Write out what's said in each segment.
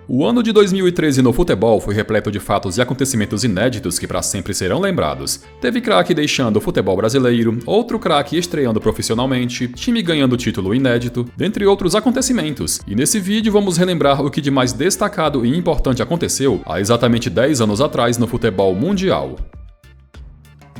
O ano de 2013 no futebol foi repleto de fatos e acontecimentos inéditos que para sempre serão lembrados. Teve craque deixando o futebol brasileiro, outro craque estreando profissionalmente, time ganhando título inédito, dentre outros acontecimentos. E nesse vídeo vamos relembrar o que de mais destacado e importante aconteceu há exatamente 10 anos atrás no futebol mundial.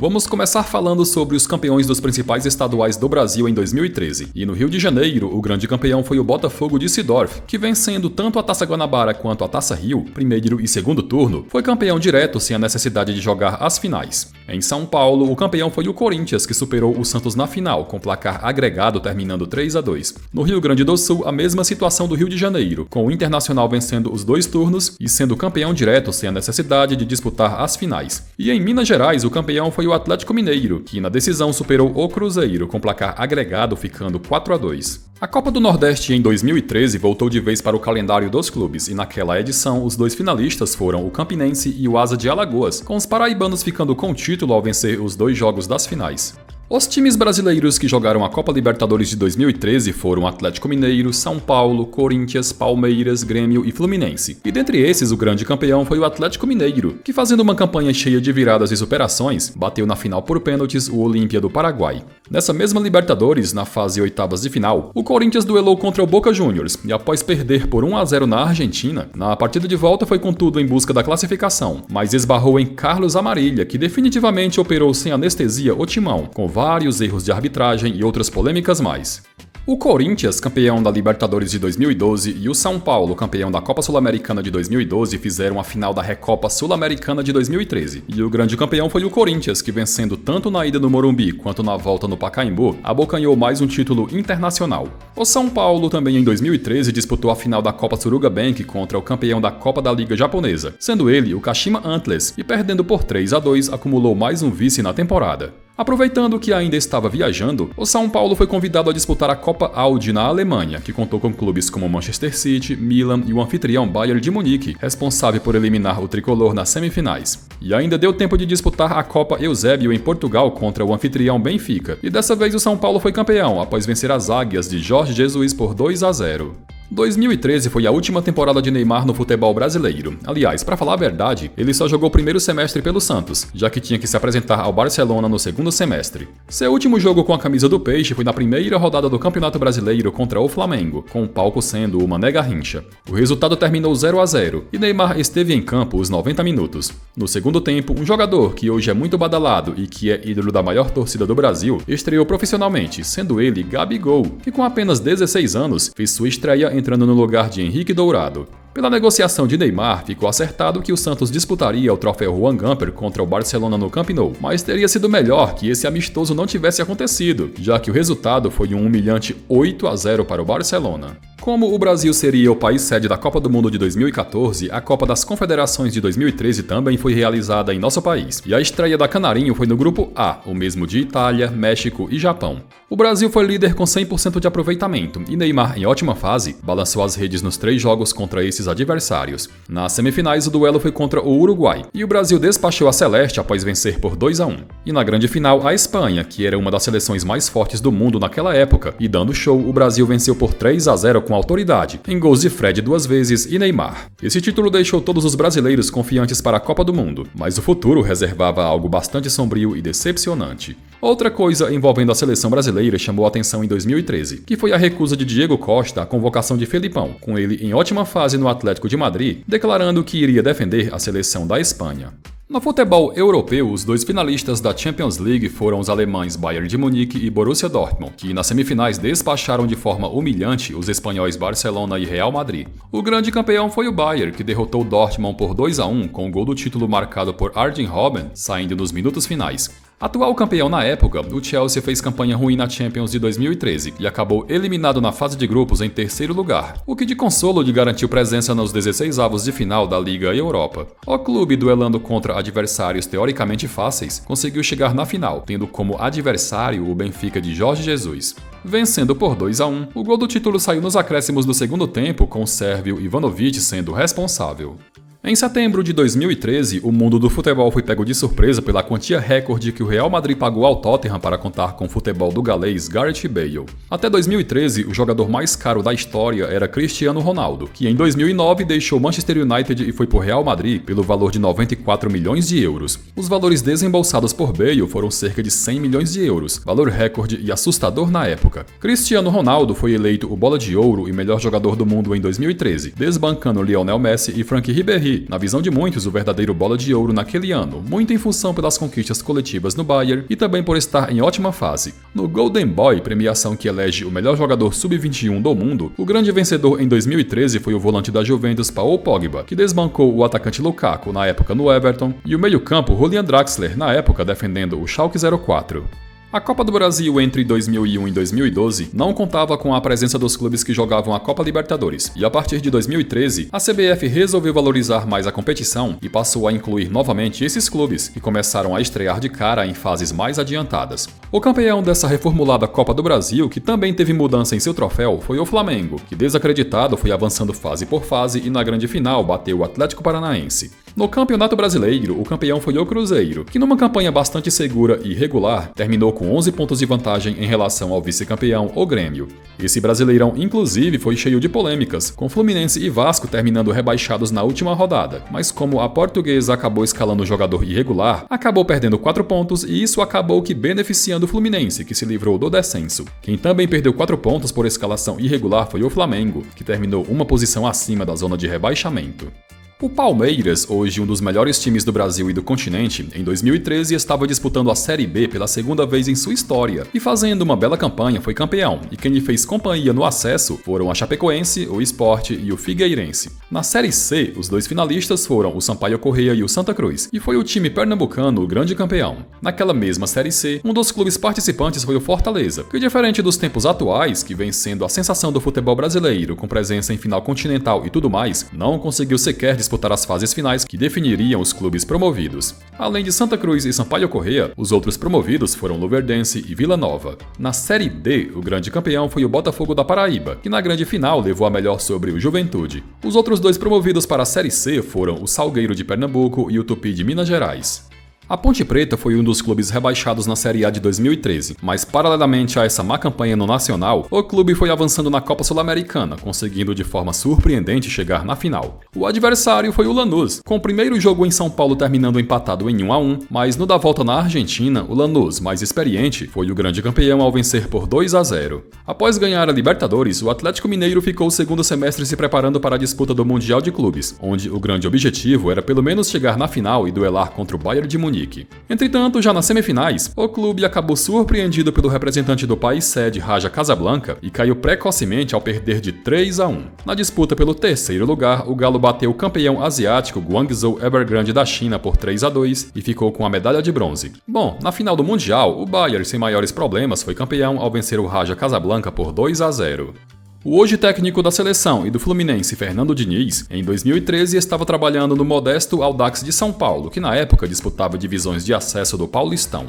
Vamos começar falando sobre os campeões dos principais estaduais do Brasil em 2013. E no Rio de Janeiro, o grande campeão foi o Botafogo de Seedorf, que vencendo tanto a Taça Guanabara quanto a Taça Rio, primeiro e segundo turno, foi campeão direto sem a necessidade de jogar as finais. Em São Paulo, o campeão foi o Corinthians, que superou o Santos na final, com placar agregado terminando 3-2. No Rio Grande do Sul, a mesma situação do Rio de Janeiro, com o Internacional vencendo os dois turnos e sendo campeão direto sem a necessidade de disputar as finais. E em Minas Gerais, o campeão foi o Atlético Mineiro, que na decisão superou o Cruzeiro, com placar agregado ficando 4-2. A Copa do Nordeste em 2013 voltou de vez para o calendário dos clubes e naquela edição os dois finalistas foram o Campinense e o Asa de Alagoas, com os paraibanos ficando com o título ao vencer os dois jogos das finais. Os times brasileiros que jogaram a Copa Libertadores de 2013 foram Atlético Mineiro, São Paulo, Corinthians, Palmeiras, Grêmio e Fluminense. E dentre esses, o grande campeão foi o Atlético Mineiro, que fazendo uma campanha cheia de viradas e superações, bateu na final por pênaltis o Olímpia do Paraguai. Nessa mesma Libertadores, na fase oitavas de final, o Corinthians duelou contra o Boca Juniors e após perder por 1-0 na Argentina, na partida de volta foi com tudo em busca da classificação, mas esbarrou em Carlos Amarilha, que definitivamente operou sem anestesia o timão, com vários erros de arbitragem e outras polêmicas mais. O Corinthians, campeão da Libertadores de 2012, e o São Paulo, campeão da Copa Sul-Americana de 2012, fizeram a final da Recopa Sul-Americana de 2013. E o grande campeão foi o Corinthians, que vencendo tanto na ida no Morumbi quanto na volta no Pacaembu, abocanhou mais um título internacional. O São Paulo também em 2013 disputou a final da Copa Suruga Bank contra o campeão da Copa da Liga Japonesa, sendo ele o Kashima Antlers, e perdendo por 3-2 acumulou mais um vice na temporada. Aproveitando que ainda estava viajando, o São Paulo foi convidado a disputar a Copa Audi na Alemanha, que contou com clubes como Manchester City, Milan e o anfitrião Bayern de Munique, responsável por eliminar o tricolor nas semifinais. E ainda deu tempo de disputar a Copa Eusébio em Portugal contra o anfitrião Benfica, e dessa vez o São Paulo foi campeão após vencer as Águias de Jorge Jesus por 2-0. 2013 foi a última temporada de Neymar no futebol brasileiro. Aliás, para falar a verdade, ele só jogou o primeiro semestre pelo Santos, já que tinha que se apresentar ao Barcelona no segundo semestre. Seu último jogo com a camisa do Peixe foi na primeira rodada do Campeonato Brasileiro contra o Flamengo, com o palco sendo o Mané Garrincha. O resultado terminou 0-0 e Neymar esteve em campo os 90 minutos. No segundo tempo, um jogador que hoje é muito badalado e que é ídolo da maior torcida do Brasil, estreou profissionalmente, sendo ele Gabigol, que com apenas 16 anos fez sua estreia entrando no lugar de Henrique Dourado. Pela negociação de Neymar, ficou acertado que o Santos disputaria o troféu Juan Gamper contra o Barcelona no Camp Nou, mas teria sido melhor que esse amistoso não tivesse acontecido, já que o resultado foi um humilhante 8-0 para o Barcelona. Como o Brasil seria o país sede da Copa do Mundo de 2014, a Copa das Confederações de 2013 também foi realizada em nosso país, e a estreia da Canarinho foi no Grupo A, o mesmo de Itália, México e Japão. O Brasil foi líder com 100% de aproveitamento, e Neymar, em ótima fase, balançou as redes nos 3 jogos contra esses adversários. Nas semifinais, o duelo foi contra o Uruguai, e o Brasil despachou a Celeste após vencer por 2-1. E na grande final, a Espanha, que era uma das seleções mais fortes do mundo naquela época, e dando show, o Brasil venceu por 3-0 com autoridade, em gols de Fred 2 vezes e Neymar. Esse título deixou todos os brasileiros confiantes para a Copa do Mundo, mas o futuro reservava algo bastante sombrio e decepcionante. Outra coisa envolvendo a seleção brasileira chamou a atenção em 2013, que foi a recusa de Diego Costa à convocação de Felipão, com ele em ótima fase no Atlético de Madrid, declarando que iria defender a seleção da Espanha. No futebol europeu, os dois finalistas da Champions League foram os alemães Bayern de Munique e Borussia Dortmund, que nas semifinais despacharam de forma humilhante os espanhóis Barcelona e Real Madrid. O grande campeão foi o Bayern, que derrotou o Dortmund por 2-1 com o gol do título marcado por Arjen Robben, saindo nos minutos finais. Atual campeão na época, o Chelsea fez campanha ruim na Champions de 2013 e acabou eliminado na fase de grupos em terceiro lugar, o que de consolo lhe garantiu presença nos 16avos de final da Liga Europa. O clube, duelando contra adversários teoricamente fáceis, conseguiu chegar na final, tendo como adversário o Benfica de Jorge Jesus. Vencendo por 2-1, o gol do título saiu nos acréscimos do segundo tempo, com o sérvio Ivanovic sendo responsável. Em setembro de 2013, o mundo do futebol foi pego de surpresa pela quantia recorde que o Real Madrid pagou ao Tottenham para contar com o futebol do galês Gareth Bale. Até 2013, o jogador mais caro da história era Cristiano Ronaldo, que em 2009 deixou Manchester United e foi para o Real Madrid pelo valor de 94 milhões de euros. Os valores desembolsados por Bale foram cerca de 100 milhões de euros, valor recorde e assustador na época. Cristiano Ronaldo foi eleito o Bola de Ouro e melhor jogador do mundo em 2013, desbancando Lionel Messi e Franck Ribéry, na visão de muitos, o verdadeiro Bola de Ouro naquele ano, muito em função pelas conquistas coletivas no Bayern e também por estar em ótima fase. No Golden Boy, premiação que elege o melhor jogador sub-21 do mundo, o grande vencedor em 2013 foi o volante da Juventus Paul Pogba, que desbancou o atacante Lukaku na época no Everton, e o meio-campo Julian Draxler, na época defendendo o Schalke 04. A Copa do Brasil entre 2001 e 2012 não contava com a presença dos clubes que jogavam a Copa Libertadores, e a partir de 2013, a CBF resolveu valorizar mais a competição e passou a incluir novamente esses clubes, que começaram a estrear de cara em fases mais adiantadas. O campeão dessa reformulada Copa do Brasil, que também teve mudança em seu troféu, foi o Flamengo, que desacreditado foi avançando fase por fase e na grande final bateu o Atlético Paranaense. No Campeonato Brasileiro, o campeão foi o Cruzeiro, que numa campanha bastante segura e regular, terminou com 11 pontos de vantagem em relação ao vice-campeão, o Grêmio. Esse Brasileirão, inclusive, foi cheio de polêmicas, com Fluminense e Vasco terminando rebaixados na última rodada, mas como a Portuguesa acabou escalando o jogador irregular, acabou perdendo 4 pontos e isso acabou que beneficiando o Fluminense, que se livrou do descenso. Quem também perdeu 4 pontos por escalação irregular foi o Flamengo, que terminou uma posição acima da zona de rebaixamento. O Palmeiras, hoje um dos melhores times do Brasil e do continente, em 2013 estava disputando a Série B pela segunda vez em sua história e fazendo uma bela campanha foi campeão, e quem lhe fez companhia no acesso foram a Chapecoense, o Sport e o Figueirense. Na Série C, os dois finalistas foram o Sampaio Corrêa e o Santa Cruz, e foi o time pernambucano o grande campeão. Naquela mesma Série C, um dos clubes participantes foi o Fortaleza, que diferente dos tempos atuais, que vem sendo a sensação do futebol brasileiro com presença em final continental e tudo mais, não conseguiu sequer disputar as fases finais que definiriam os clubes promovidos. Além de Santa Cruz e Sampaio Corrêa, os outros promovidos foram Luverdense e Vila Nova. Na Série D, o grande campeão foi o Botafogo da Paraíba, que na grande final levou a melhor sobre o Juventude. Os outros dois promovidos para a Série C foram o Salgueiro de Pernambuco e o Tupi de Minas Gerais. A Ponte Preta foi um dos clubes rebaixados na Série A de 2013, mas paralelamente a essa má campanha no Nacional, o clube foi avançando na Copa Sul-Americana, conseguindo de forma surpreendente chegar na final. O adversário foi o Lanús, com o primeiro jogo em São Paulo terminando empatado em 1-1, mas no da volta na Argentina, o Lanús, mais experiente, foi o grande campeão ao vencer por 2-0. Após ganhar a Libertadores, o Atlético Mineiro ficou o segundo semestre se preparando para a disputa do Mundial de Clubes, onde o grande objetivo era pelo menos chegar na final e duelar contra o Bayern de Munique. Entretanto, já nas semifinais, o clube acabou surpreendido pelo representante do país sede Raja Casablanca e caiu precocemente ao perder de 3-1. Na disputa pelo terceiro lugar, o Galo bateu o campeão asiático Guangzhou Evergrande da China por 3-2 e ficou com a medalha de bronze. Bom, na final do Mundial, o Bayern, sem maiores problemas, foi campeão ao vencer o Raja Casablanca por 2-0. O hoje técnico da seleção e do Fluminense, Fernando Diniz, em 2013 estava trabalhando no modesto Audax de São Paulo, que na época disputava divisões de acesso do Paulistão.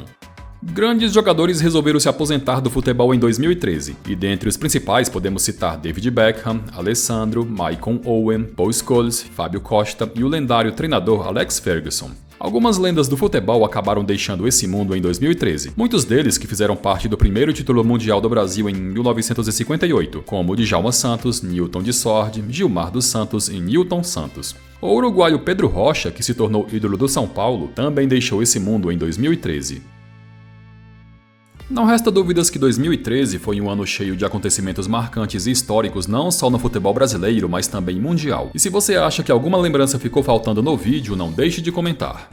Grandes jogadores resolveram se aposentar do futebol em 2013, e dentre os principais podemos citar David Beckham, Alessandro, Maicon Owen, Paul Scholes, Fábio Costa e o lendário treinador Alex Ferguson. Algumas lendas do futebol acabaram deixando esse mundo em 2013, muitos deles que fizeram parte do primeiro título mundial do Brasil em 1958, como Djalma Santos, Newton de Sordi, Gilmar dos Santos e Newton Santos. O uruguaio Pedro Rocha, que se tornou ídolo do São Paulo, também deixou esse mundo em 2013. Não resta dúvidas que 2013 foi um ano cheio de acontecimentos marcantes e históricos não só no futebol brasileiro, mas também mundial. E se você acha que alguma lembrança ficou faltando no vídeo, não deixe de comentar.